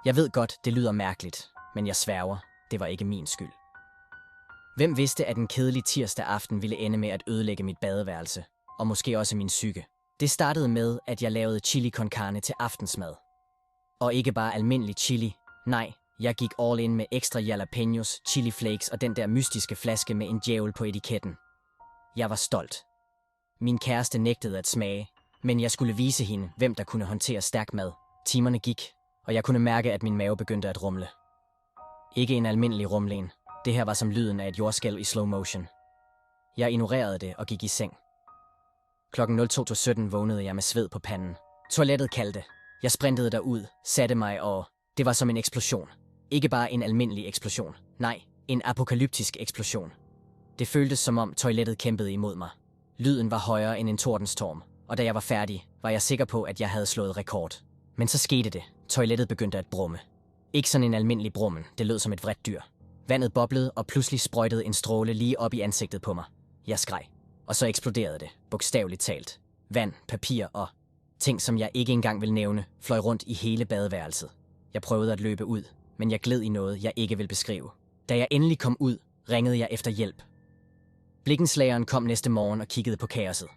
Jeg ved godt, det lyder mærkeligt, men jeg sværger, det var ikke min skyld. Hvem vidste, at en kedelig tirsdag aften ville ende med at ødelægge mit badeværelse, og måske også min psyke. Det startede med, at jeg lavede chili con carne til aftensmad. Og ikke bare almindelig chili, nej, jeg gik all in med ekstra jalapenos, chili flakes og den der mystiske flaske med en djævel på etiketten. Jeg var stolt. Min kæreste nægtede at smage, men jeg skulle vise hende, hvem der kunne håndtere stærk mad. Timerne gik, og jeg kunne mærke, at min mave begyndte at rumle. Ikke en almindelig rumlen. Det her var som lyden af et jordskælv i slow motion. Jeg ignorerede det og gik i seng. Klokken 02:17 vågnede jeg med sved på panden. Toilettet kaldte. Jeg sprintede derud, satte mig og... Det var som en eksplosion. Ikke bare en almindelig eksplosion. Nej, en apokalyptisk eksplosion. Det føltes som om toilettet kæmpede imod mig. Lyden var højere end en tordenstorm, og da jeg var færdig, var jeg sikker på, at jeg havde slået rekord. Men så skete det. Toilettet begyndte at brumme. Ikke sådan en almindelig brummen, det lød som et vredt dyr. Vandet boblede, og pludselig sprøjtede en stråle lige op i ansigtet på mig. Jeg skreg. Og så eksploderede det, bogstaveligt talt. Vand, papir og ting, som jeg ikke engang vil nævne, fløj rundt i hele badeværelset. Jeg prøvede at løbe ud, men jeg gled i noget, jeg ikke vil beskrive. Da jeg endelig kom ud, ringede jeg efter hjælp. Blikkenslageren kom næste morgen og kiggede på kaoset.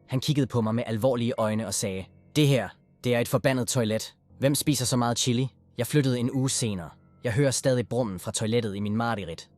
Han kiggede på mig med alvorlige øjne og sagde, "Det her, det er et forbandet toilet. Hvem spiser så meget chili?" Jeg flyttede en uge senere. Jeg hører stadig brummen fra toilettet i min mareridt.